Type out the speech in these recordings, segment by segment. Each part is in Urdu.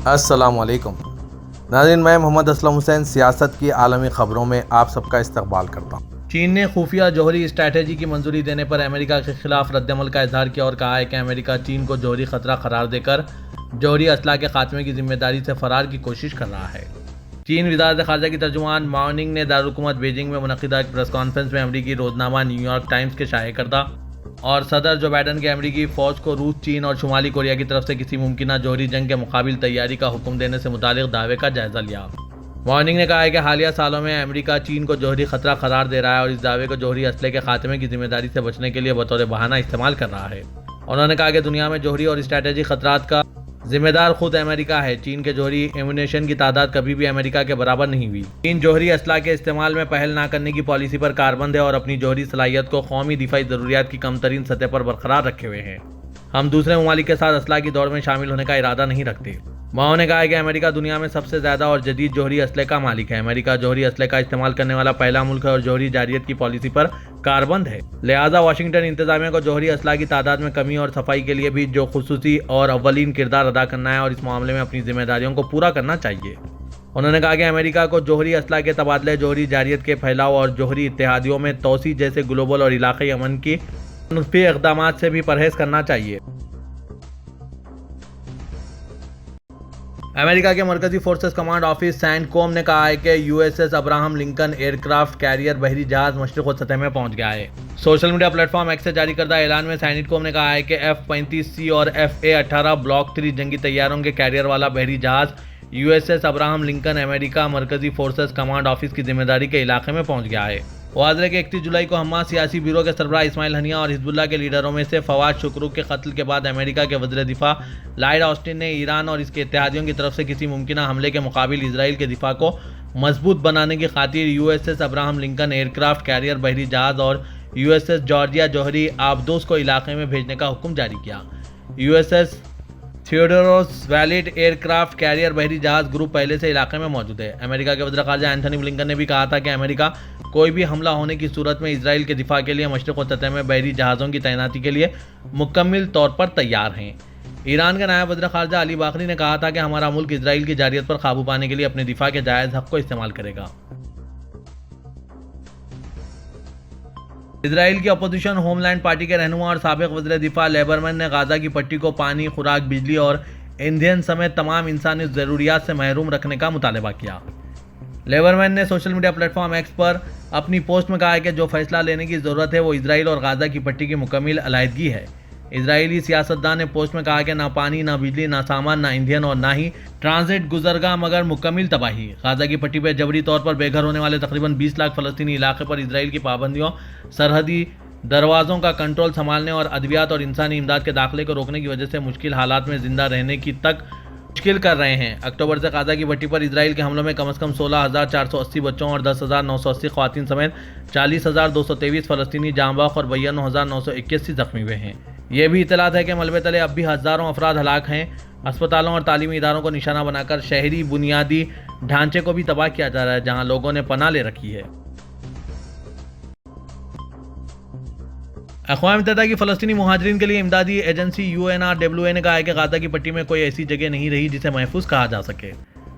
السلام علیکم ناظرین، میں محمد اسلم حسین سیاست کی عالمی خبروں میں آپ سب کا استقبال کرتا ہوں۔ چین نے خفیہ جوہری اسٹریٹجی کی منظوری دینے پر امریکہ کے خلاف رد عمل کا اظہار کیا اور کہا ہے کہ امریکہ چین کو جوہری خطرہ قرار دے کر جوہری اسلحہ کے خاتمے کی ذمہ داری سے فرار کی کوشش کر رہا ہے۔ چین وزارت خارجہ کی ترجمان ماو ننگ نے دارالحکومت بیجنگ میں منعقدہ ایک پریس کانفرنس میں امریکی روزنامہ نیو یارک ٹائمز کے شائع کردہ اور صدر جو بائیڈن کے امریکی فوج کو روس، چین اور شمالی کوریا کی طرف سے کسی ممکنہ جوہری جنگ کے مقابل تیاری کا حکم دینے سے متعلق دعوے کا جائزہ لیا۔ ماو ننگ نے کہا ہے کہ حالیہ سالوں میں امریکہ چین کو جوہری خطرہ قرار دے رہا ہے اور اس دعوے کو جوہری اسلحے کے خاتمے کی ذمہ داری سے بچنے کے لیے بطور بہانہ استعمال کر رہا ہے۔ انہوں نے کہا کہ دنیا میں جوہری اور اسٹریٹجک خطرات کا ذمہ دار خود امریکہ ہے۔ چین کے جوہری ایمونیشن کی تعداد کبھی بھی امریکہ کے برابر نہیں ہوئی۔ چین جوہری اسلحہ کے استعمال میں پہل نہ کرنے کی پالیسی پر کاربند ہے اور اپنی جوہری صلاحیت کو قومی دفاعی ضروریات کی کم ترین سطح پر برقرار رکھے ہوئے ہیں۔ ہم دوسرے ممالک کے ساتھ اسلحہ کی دوڑ میں شامل ہونے کا ارادہ نہیں رکھتے۔ ماو نے کہا کہ امریکہ دنیا میں سب سے زیادہ اور جدید جوہری اسلحے کا مالک ہے۔ امریکہ جوہری اسلحے کا استعمال کرنے والا پہلا ملک ہے اور جوہری جارحیت کی پالیسی پر کاربند ہے۔ لہٰذا واشنگٹن انتظامیہ کو جوہری اسلحہ کی تعداد میں کمی اور صفائی کے لیے بھی جو خصوصی اور اولین کردار ادا کرنا ہے اور اس معاملے میں اپنی ذمہ داریوں کو پورا کرنا چاہیے۔ انہوں نے کہا کہ امریکہ کو جوہری اسلحہ کے تبادلے، جوہری جارحیت کے پھیلاؤ اور جوہری اتحادیوں میں توسیع جیسے گلوبل اور علاقائی امن کی منفی اقدامات سے بھی پرہیز کرنا چاہیے۔ امریکہ کے مرکزی فورسز کمانڈ آفس سینٹ کوم نے کہا ہے کہ U S S Abraham Lincoln aircraft carrier بحری جہاز مشرق وسطی میں پہنچ گیا ہے۔ Social media platform X سے جاری کردہ اعلان میں سینٹ کوم نے کہا ہے کہ F-35C اور FA-18 بلاک 3 جنگی طیاروں کے کیریئر والا بحری جہاز U S S Abraham Lincoln امریکہ مرکزی فورسز کمانڈ آفس کی ذمہ داری کے علاقے میں پہنچ گیا ہے۔ واضح ہے کہ 31 جولائی کو حماس سیاسی بیورو کے سربراہ اسماعیل ہنیہ اور حزب اللہ کے لیڈروں میں سے فواد شکرو کے قتل کے بعد امریکہ کے وزیر دفاع لائیڈ آسٹن نے ایران اور اس کے اتحادیوں کی طرف سے کسی ممکنہ حملے کے مقابل اسرائیل کے دفاع کو مضبوط بنانے کی خاطر U S S Abraham Lincoln aircraft carrier بحری جہاز اور یو ایس ایس جارجیا جوہری آبدوز کو علاقے میں بھیجنے کا حکم جاری کیا۔ U S S Theodore Roosevelt aircraft carrier بحری جہاز گروپ پہلے سے علاقے میں موجود ہے۔ امریکہ کے وزیر خارجہ اینتھونی بلنکن نے بھی کہا تھا کہ امریکہ کوئی بھی حملہ ہونے کی صورت میں اسرائیل کے دفاع کے لیے مشرق وسطی میں بحری جہازوں کی تعیناتی کے لیے مکمل طور پر تیار ہیں۔ ایران کے نائب وزیر خارجہ علی باقری نے کہا تھا کہ ہمارا ملک اسرائیل کی جارحیت پر قابو پانے کے لیے اپنے دفاع کے جائز حق کو استعمال کرے گا۔ اسرائیل کی اپوزیشن ہوم لینڈ پارٹی کے رہنما اور سابق وزیر دفاع لیبرمن نے غزہ کی پٹی کو پانی، خوراک، بجلی اور ایندھن سمیت تمام انسانی ضروریات سے محروم رکھنے کا مطالبہ کیا۔ لیبرمن نے social media platform X پر اپنی پوسٹ میں کہا ہے کہ جو فیصلہ لینے کی ضرورت ہے وہ اسرائیل اور غزہ کی پٹی کی مکمل علیحدگی ہے۔ اسرائیلی سیاستدان نے پوسٹ میں کہا کہ نہ پانی، نہ بجلی، نہ سامان، نہ ایندھن اور نہ ہی ٹرانزٹ گزرگاہ مگر مکمل تباہی۔ غزہ کی پٹی پہ جبری طور پر بے گھر ہونے والے تقریباً 20 لاکھ فلسطینی علاقے پر اسرائیل کی پابندیوں، سرحدی دروازوں کا کنٹرول سنبھالنے اور ادویات اور انسانی امداد کے داخلے کو روکنے کی وجہ سے مشکل حالات میں زندہ رہنے کی تک مشکل کر رہے ہیں۔ اکتوبر سے غزہ کی پٹی پر اسرائیل کے حملوں میں کم از کم 16,480 بچوں اور 10,980 خواتین سمیت 40,223 فلسطینی جاں بحق اور 92,981 زخمی ہوئے ہیں۔ یہ بھی اطلاعات ہے کہ ملبے تلے اب بھی ہزاروں افراد ہلاک ہیں۔ اسپتالوں اور تعلیمی اداروں کو نشانہ بنا کر شہری بنیادی ڈھانچے کو بھی تباہ کیا جا رہا ہے جہاں لوگوں نے پناہ لے رکھی ہے۔ اقوام متحدہ کی فلسطینی مہاجرین کے لیے امدادی ایجنسی UNRWA نے کہا ہے کہ غزہ کی پٹی میں کوئی ایسی جگہ نہیں رہی جسے محفوظ کہا جا سکے۔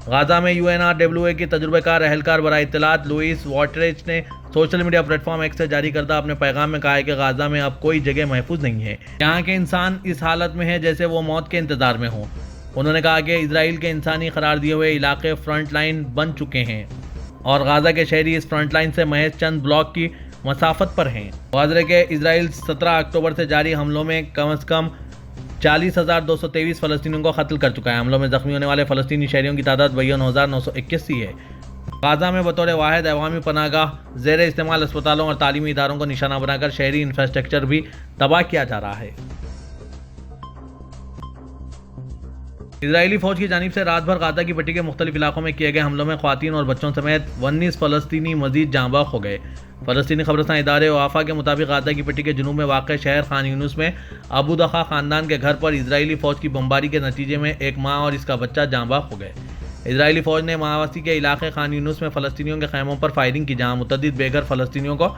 غزہ میں UNRWA کی تجربہ کار اہلکار برائے اطلاعات لوئس واٹریچ نے social media platform X سے جاری کردہ اپنے پیغام میں کہا ہے کہ غزہ میں اب کوئی جگہ محفوظ نہیں ہے۔ یہاں کے انسان اس حالت میں ہیں جیسے وہ موت کے انتظار میں ہوں۔ انہوں نے کہا کہ اسرائیل کے انسانی قرار دیے ہوئے علاقے فرنٹ لائن بن چکے ہیں اور غزہ کے شہری اس فرنٹ لائن سے محض چند بلاک کی مسافت پر ہیں۔ واضح ہے کہ اسرائیل 17 اکتوبر سے جاری حملوں میں کم از کم 40,223 فلسطینیوں کو قتل کر چکا ہے۔ حملوں میں زخمی ہونے والے فلسطینی شہریوں کی تعداد 52,981 ہے۔ غزہ میں بطور واحد عوامی پناہ گاہ زیر استعمال اسپتالوں اور تعلیمی اداروں کو نشانہ بنا کر شہری انفراسٹرکچر بھی تباہ کیا جا رہا ہے۔ اسرائیلی فوج کی جانب سے رات بھر غزہ کی پٹی کے مختلف علاقوں میں کیے گئے حملوں میں خواتین اور بچوں سمیت 19 فلسطینی مزید جاں بحق ہو گئے۔ فلسطینی خبرستان ادارے وافا کے مطابق غزہ کی پٹی کے جنوب میں واقع شہر خان یونس میں ابو دخا خاندان کے گھر پر اسرائیلی فوج کی بمباری کے نتیجے میں ایک ماں اور اس کا بچہ جاں بحق ہو گئے۔ اسرائیلی فوج نے ماوسی کے علاقے خان یونس میں فلسطینیوں کے خیموں پر فائرنگ کی جہاں متعدد بے گھر فلسطینیوں کو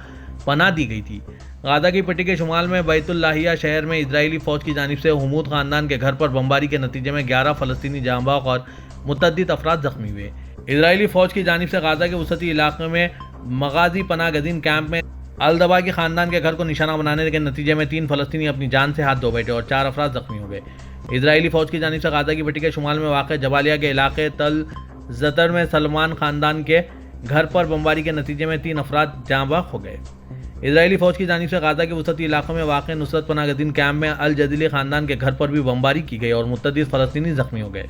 پناہ دی گئی تھی۔ غزہ کی پٹی کے شمال میں بیت اللاہیہ شہر میں اسرائیلی فوج کی جانب سے حمود خاندان کے گھر پر بمباری کے نتیجے میں 11 فلسطینی جاں بحق اور متعدد افراد زخمی ہوئے۔ اسرائیلی فوج کی جانب سے غزہ کے وسطی علاقے میں مغازی پناہ گزین کیمپ میں الدباغی خاندان کے گھر کو نشانہ بنانے کے نتیجے میں 3 فلسطینی اپنی جان سے ہاتھ دھو بیٹھے اور 4 افراد زخمی ہو گئے۔ اسرائیلی فوج کی جانب سے غزہ کی پٹی کے شمال میں واقع جبالیہ کے علاقے تل زتر میں سلمان خاندان کے گھر پر بمباری کے نتیجے میں 3 افراد جاں بحق ہو گئے۔ اسرائیلی فوج کی جانب سے غزہ کے وسطی علاقوں میں واقع نصرت پناہ گزین کیمپ میں الجدیلی خاندان کے گھر پر بھی بمباری کی گئی اور متعدد فلسطینی زخمی ہو گئے۔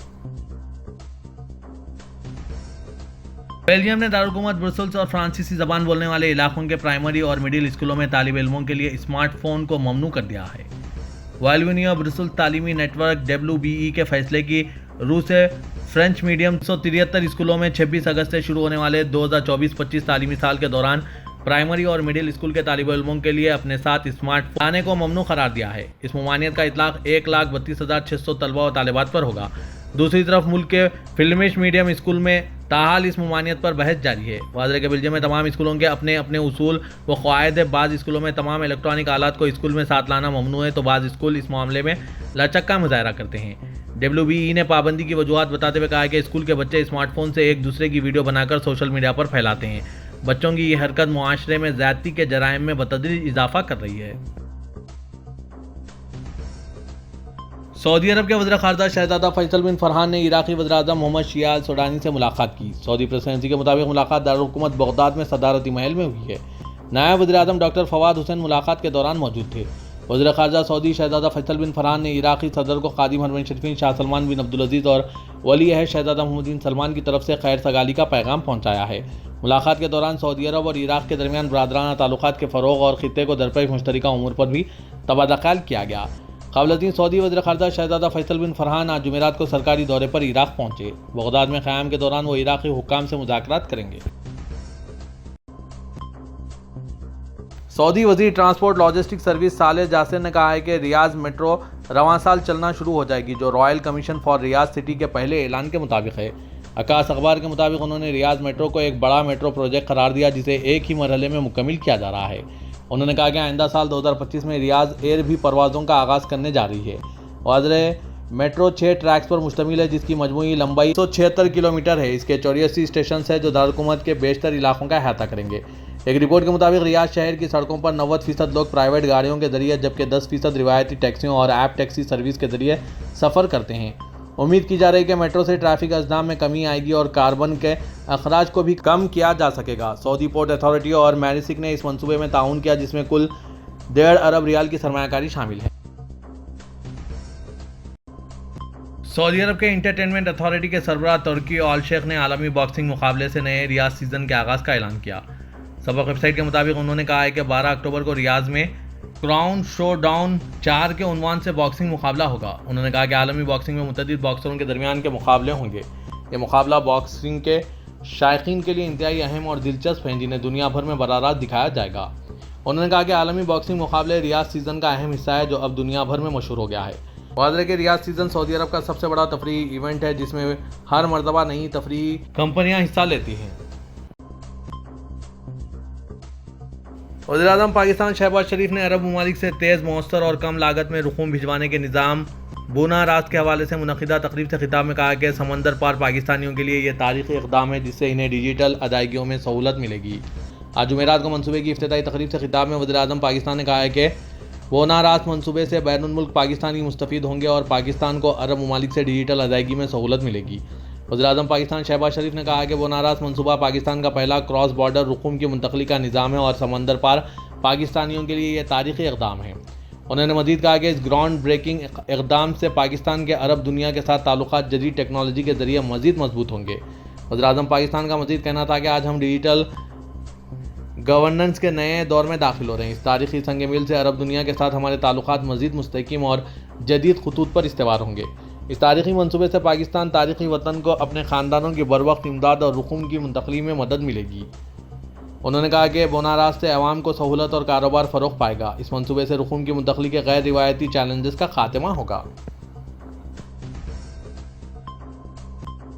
بیلجیم نے دارالحکومت برسلز اور فرانسیسی زبان بولنے والے علاقوں کے پرائمری اور مڈل اسکولوں میں طالب علموں کے لیے اسمارٹ فون کو ممنوع کر دیا ہے۔ والونیا برسلز تعلیمی نیٹ ورک WBE کے فیصلے کی روح سے فرینچ میڈیم 173 اسکولوں میں 26 اگست سے شروع ہونے والے 2024-25 تعلیمی سال کے دوران پرائمری اور مڈل اسکول کے طالب علموں کے لیے اپنے ساتھ اسمارٹ فون لانے کو ممنوع قرار دیا ہے۔ اس ممانعت کا اطلاق 1,32,600 طلبہ و طالبات پر ہوگا۔ دوسری طرف ملک کے فلمش میڈیم اسکول میں تاحال اس ممانعت پر بحث جاری ہے۔ واضح کہ بیلجیم میں تمام اسکولوں کے اپنے اپنے اصول و قواعد ہیں۔ بعض اسکولوں میں تمام الیکٹرانک آلات کو اسکول میں ساتھ لانا ممنوع ہے تو بعض اسکول اس معاملے میں لچک کا مظاہرہ کرتے ہیں۔ WBE نے پابندی کی وجوہات بتاتے ہوئے کہا ہے کہ اسکول کے بچے اسمارٹ فون سے ایک دوسرے کی ویڈیو بنا کر سوشل میڈیا پر پھیلاتے ہیں۔ بچوں کی یہ حرکت معاشرے میں زیادتی کے جرائم میں بتدریج اضافہ کر رہی ہے۔ سعودی عرب کے وزیر خارجہ شہزادہ فیصل بن فرحان نے عراقی وزیر اعظم محمد شیع السوڈانی سے ملاقات کی۔ سعودی پریس ایجنسی کے مطابق ملاقات دارالحکومت بغداد میں صدارتی محل میں ہوئی ہے۔ نائب وزیر اعظم ڈاکٹر فواد حسین ملاقات کے دوران موجود تھے۔ وزیر خارجہ سعودی شہزادہ فیصل بن فرحان نے عراقی صدر کو خادم حرمین شریفین شاہ سلمان بن عبدالعزیز اور ولی عہد شہزادہ محمد بن سلمان کی طرف سے خیر سگالی کا پیغام پہنچایا ہے۔ ملاقات کے دوران سعودی عرب اور عراق کے درمیان برادرانہ تعلقات کے فروغ اور خطے کو درپیش مشترکہ امور پر بھی تبادلہ خیال کیا گیا۔ قبل ازیں سعودی وزیر خارجہ شہزادہ فیصل بن فرحان آج جمعرات کو سرکاری دورے پر عراق پہنچے۔ بغداد میں قیام کے دوران وہ عراقی حکام سے مذاکرات کریں گے۔ سعودی وزیر ٹرانسپورٹ لاجسٹک سروس صالح جاسر نے کہا ہے کہ ریاض میٹرو رواں سال چلنا شروع ہو جائے گی، جو royal commission for Riyadh city کے پہلے اعلان کے مطابق ہے۔ عکاس اخبار کے مطابق انہوں نے ریاض میٹرو کو ایک بڑا میٹرو پروجیکٹ قرار دیا جسے ایک ہی مرحلے میں مکمل کیا جا رہا ہے۔ انہوں نے کہا کہ آئندہ سال 2025 میں ریاض ایئر بھی پروازوں کا آغاز کرنے جا رہی ہے۔ واضح میٹرو 6 ٹریکس پر مشتمل ہے جس کی مجموعی لمبائی 176 کلومیٹر ہے۔ اس کے 84 اسٹیشنز ہیں جو دارالحکومت کے بیشتر علاقوں کا احاطہ کریں گے۔ ایک رپورٹ کے مطابق ریاض شہر کی سڑکوں پر 90% لوگ پرائیویٹ گاڑیوں کے ذریعے جبکہ 10% روایتی ٹیکسیوں اور ایپ ٹیکسی سروس کے ذریعے سفر کرتے ہیں۔ امید کی جا رہی ہے کہ میٹرو سے ٹریفک ازدحام میں کمی آئے گی اور کاربن کے اخراج کو بھی کم کیا جا سکے گا۔ سعودی پورٹ اتھارٹی اور میریسک نے اس منصوبے میں تعاون کیا جس میں کل 1.5 ارب ریال کی سرمایہ کاری شامل ہے۔ سعودی عرب کے انٹرٹینمنٹ اتھارٹی کے سربراہ ترکی آل شیخ نے عالمی باکسنگ مقابلے سے نئے ریاض سیزن کے آغاز کا اعلان کیا۔ سبق ویب سائٹ کے مطابق انہوں نے کہا ہے کہ 12 اکتوبر کو ریاض میں کراؤن شو ڈاؤن 4 کے عنوان سے باکسنگ مقابلہ ہوگا۔ انہوں نے کہا کہ عالمی باکسنگ میں متعدد باکسروں کے درمیان کے مقابلے ہوں گے۔ یہ مقابلہ باکسنگ کے شائقین کے لیے انتہائی اہم اور دلچسپ ہیں جنہیں دنیا بھر میں براہ راست دکھایا جائے گا۔ انہوں نے کہا کہ عالمی باکسنگ مقابلے ریاض سیزن کا اہم حصہ ہے جو اب دنیا بھر میں مشہور ہو گیا ہے۔ واضح کہ ریاض سیزن سعودی عرب کا سب سے بڑا تفریحی ایونٹ ہے جس میں ہر مرتبہ نئی تفریحی کمپنیاں حصہ لیتی ہیں۔ وزیر اعظم پاکستان شہباز شریف نے عرب ممالک سے تیز، مؤثر اور کم لاگت میں رقوم بھجوانے کے نظام بونا راست کے حوالے سے منعقدہ تقریب سے خطاب میں کہا کہ سمندر پار پاکستانیوں کے لیے یہ تاریخی اقدام ہے جس سے انہیں ڈیجیٹل ادائیگیوں میں سہولت ملے گی۔ آج جمعرات کو منصوبے کی افتتاحی تقریب سے خطاب میں وزیر اعظم پاکستان نے کہا ہے کہ بونا راست منصوبے سے بین الملک پاکستانی مستفید ہوں گے اور پاکستان کو عرب ممالک سے ڈیجیٹل ادائیگی میں سہولت ملے گی۔ وزیر اعظم پاکستان شہباز شریف نے کہا کہ بونا راست منصوبہ پاکستان کا پہلا کراس بارڈر رقوم کی منتقلی کا نظام ہے اور سمندر پار پاکستانیوں کے لیے یہ تاریخی اقدام ہے۔ انہوں نے مزید کہا کہ اس گراؤنڈ بریکنگ اقدام سے پاکستان کے عرب دنیا کے ساتھ تعلقات جدید ٹیکنالوجی کے ذریعے مزید مضبوط ہوں گے۔ وزیر اعظم پاکستان کا مزید کہنا تھا کہ آج ہم ڈیجیٹل گورننس کے نئے دور میں داخل ہو رہے ہیں۔ اس تاریخی سنگ میل سے عرب دنیا کے ساتھ ہمارے تعلقات مزید مستحکم اور جدید خطوط پر استوار ہوں گے۔ اس تاریخی منصوبے سے پاکستان تاریخی وطن کو اپنے خاندانوں کی بروقت امداد اور رقوم کی منتقلی میں مدد ملے گی۔ انہوں نے کہا کہ بونا راست سے عوام کو سہولت اور کاروبار فروغ پائے گا۔ اس منصوبے سے رقوم کی منتقلی کے غیر روایتی چیلنجز کا خاتمہ ہوگا۔